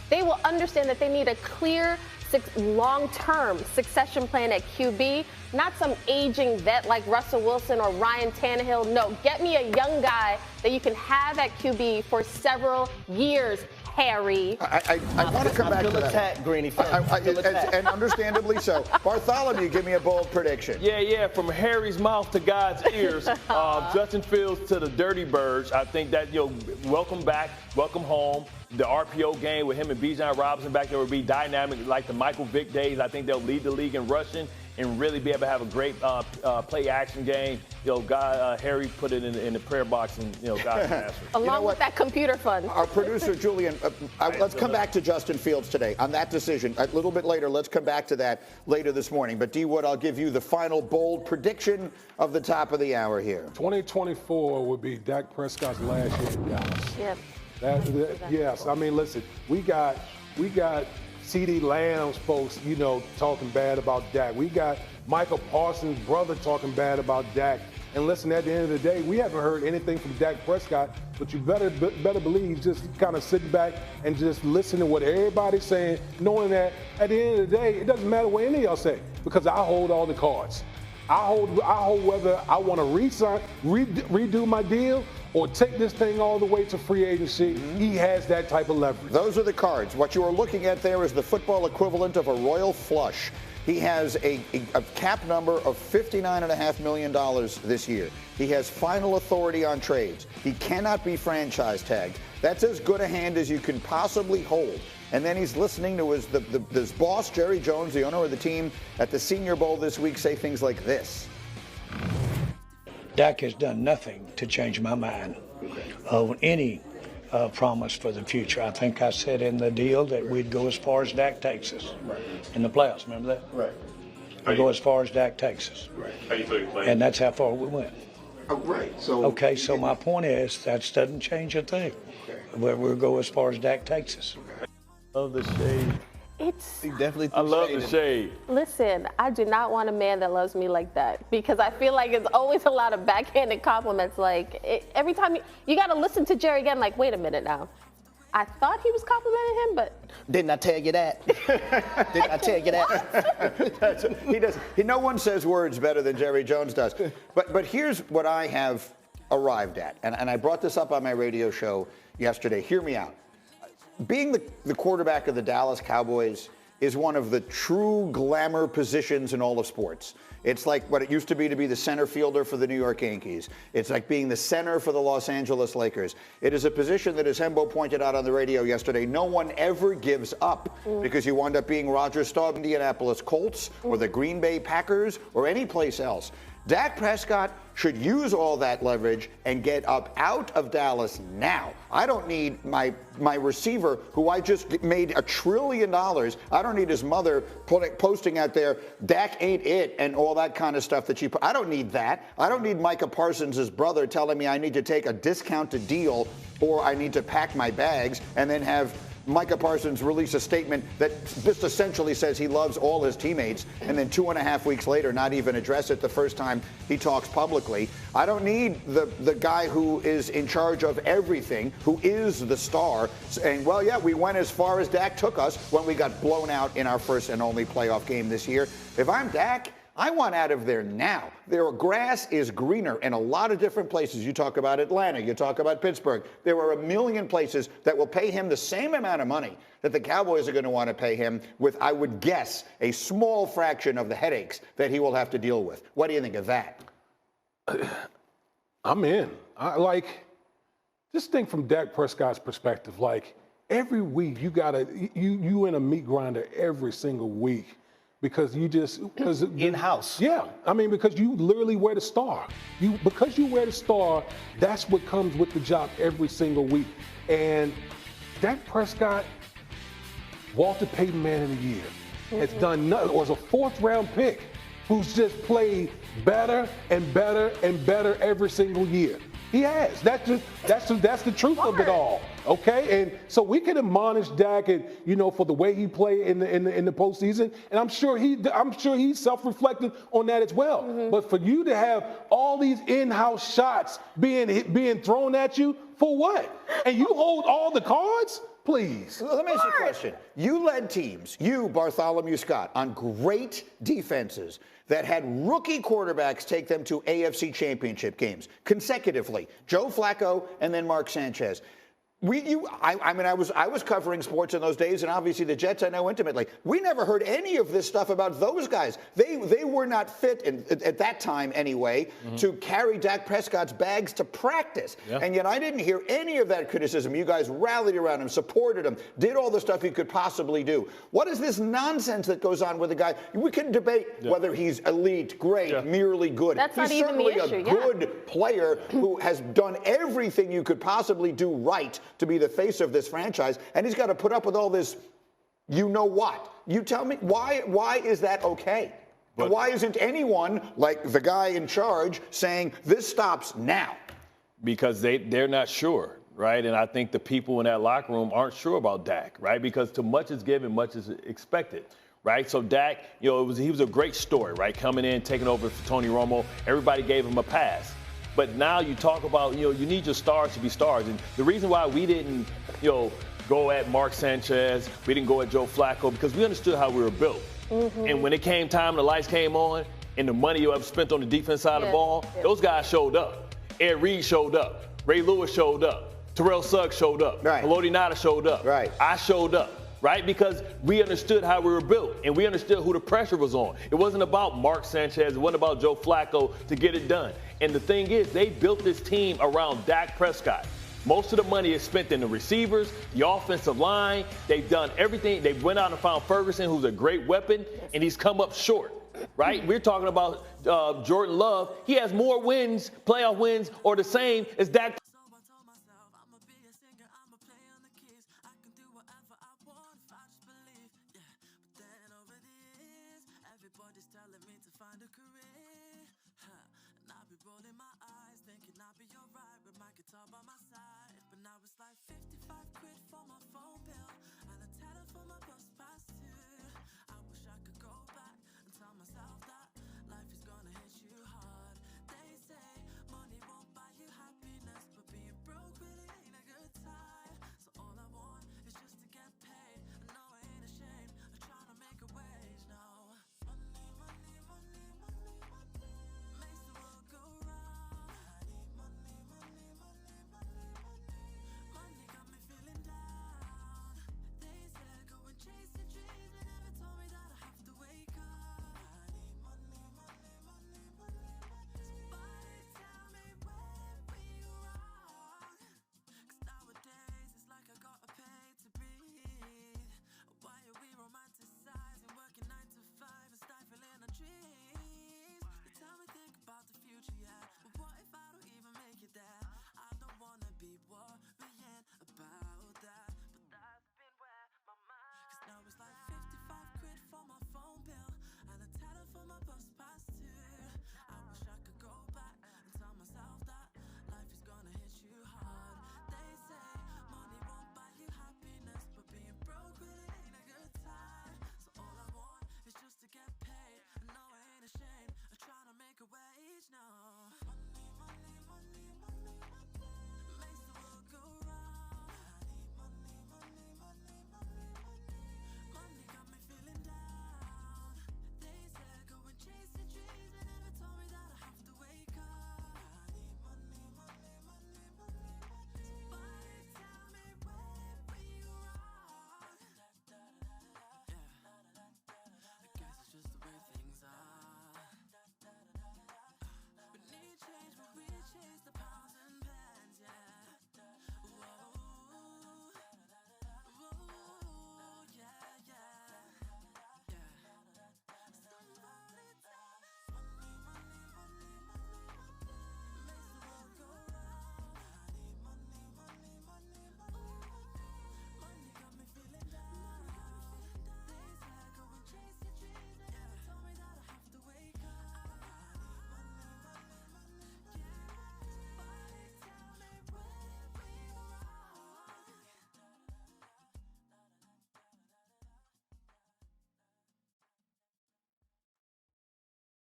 they will understand that they need a clear long-term succession plan at QB, not some aging vet like Russell Wilson or Ryan Tannehill. No, get me a young guy that you can have at QB for several years, Harry. I want to come back to that. Attack, Greeny. And understandably so. Bartholomew, give me a bold prediction. Yeah. From Harry's mouth to God's ears. Justin Fields to the Dirty Birds. I think that, welcome back, welcome home. The RPO game with him and Bijan Robinson back there will be dynamic like the Michael Vick days. I think they'll lead the league in rushing and really be able to have a great play-action game. God, Harry put it in the prayer box, and God can answer. Along with that computer fund. Our producer, Julian, let's come back to Justin Fields today on that decision. A little bit later, let's come back to that later this morning. But, D. Wood, I'll give you the final bold prediction of the top of the hour here. 2024 would be Dak Prescott's last year in Dallas. Yep. Yes. I mean, listen, we got CeeDee Lamb's folks, talking bad about Dak. We got Michael Parsons' brother talking bad about Dak. And listen, at the end of the day, we haven't heard anything from Dak Prescott, but you better believe just kind of sitting back and just listening to what everybody's saying, knowing that at the end of the day, it doesn't matter what any of y'all say, because I hold all the cards. I hold whether I want to redo my deal or take this thing all the way to free agency. He has that type of leverage. Those are the cards. What you are looking at there is the football equivalent of a royal flush. He has a cap number of $59.5 million this year. He has final authority on trades. He cannot be franchise tagged. That's as good a hand as you can possibly hold. And then he's listening to his boss, Jerry Jones, the owner of the team, at the Senior Bowl this week say things like this. Dak has done nothing to change my mind of any promise for the future. I think I said in the deal that we'd go as far as Dak takes us in the playoffs. Remember that? Right. We'd go as far as Dak takes us. Right. How you feel playing? And that's how far we went. Right. So. Okay. So my point is that doesn't change a thing. Okay. We'll go as far as Dak takes us. Love the shade. He definitely I love the shade. Listen, I do not want a man that loves me like that, because I feel like it's always a lot of backhanded compliments. Every time you got to listen to Jerry again, wait a minute now. I thought he was complimenting him, but. Didn't I tell you that? Didn't I tell you that? He does. No one says words better than Jerry Jones does. But here's what I have arrived at, and I brought this up on my radio show yesterday. Hear me out. Being the quarterback of the Dallas Cowboys is one of the true glamour positions in all of sports. It's like what it used to be the center fielder for the New York Yankees. It's like being the center for the Los Angeles Lakers. It is a position that, as Hembo pointed out on the radio yesterday, no one ever gives up because you wind up being Roger Staubach, Indianapolis Colts, or the Green Bay Packers, or any place else. Dak Prescott should use all that leverage and get up out of Dallas now. I don't need my receiver, who I just made $1 trillion. I don't need his mother posting out there, Dak ain't it, and all that kind of stuff that she put. I don't need that. I don't need Micah Parsons' brother telling me I need to take a discounted deal or I need to pack my bags and then have Micah Parsons release a statement that just essentially says he loves all his teammates, and then 2.5 weeks later not even address it the first time he talks publicly. I don't need the guy who is in charge of everything, who is the star, saying, well, yeah, we went as far as Dak took us when we got blown out in our first and only playoff game this year. If I'm Dak, I want out of there now. Their grass is greener in a lot of different places. You talk about Atlanta, you talk about Pittsburgh. There are 1 million places that will pay him the same amount of money that the Cowboys are going to want to pay him with, I would guess, a small fraction of the headaches that he will have to deal with. What do you think of that? I'm in. Just think from Dak Prescott's perspective. Every week you in a meat grinder every single week. Because in-house. Yeah. I mean, because you literally wear the star. Because you wear the star, that's what comes with the job every single week. And Dak Prescott, Walter Payton Man of the Year, has done nothing, was a 4th-round pick who's just played better and better and better every single year. He has. That's the truth of it all. Okay, and so we can admonish Dak, and for the way he played in the postseason, and I'm sure he's self-reflecting on that as well. But for you to have all these in-house shots being thrown at you, for what? And you hold all the cards? Please. Let me ask you a question. You led teams, you, Bartholomew Scott, on great defenses that had rookie quarterbacks take them to AFC championship games consecutively. Joe Flacco and then Mark Sanchez. I was covering sports in those days, and obviously the Jets I know intimately. We never heard any of this stuff about those guys. They were not fit at that time anyway to carry Dak Prescott's bags to practice. Yeah. And yet I didn't hear any of that criticism. You guys rallied around him, supported him, did all the stuff he could possibly do. What is this nonsense that goes on with a guy? We can debate whether he's elite, great, merely good. That's he's not even the issue. Certainly a good player who has done everything you could possibly do right to be the face of this franchise, and he's got to put up with all this, you know what? You tell me, why is that okay? And why isn't anyone, like the guy in charge, saying this stops now? Because they're not sure, right? And I think the people in that locker room aren't sure about Dak, right? Because too much is given, much is expected. Right, so Dak, he was a great story, right? Coming in, taking over for Tony Romo, everybody gave him a pass. But now you talk about, you need your stars to be stars. And the reason why we didn't, go at Mark Sanchez, we didn't go at Joe Flacco, because we understood how we were built. And when it came time, the lights came on, and the money you have spent on the defense side of the ball, those guys showed up. Ed Reed showed up. Ray Lewis showed up. Terrell Suggs showed up. Right. Haloti Ngata showed up. Right. I showed up. Right? Because we understood how we were built, and we understood who the pressure was on. It wasn't about Mark Sanchez. It wasn't about Joe Flacco to get it done. And the thing is, they built this team around Dak Prescott. Most of the money is spent in the receivers, the offensive line. They've done everything. They went out and found Ferguson, who's a great weapon, and he's come up short. Right? We're talking about Jordan Love. He has more wins, playoff wins, or the same as Dak. Everybody's telling me to find a career, and I'll be rolling my eyes, thinking I'll be alright with my guitar by my side.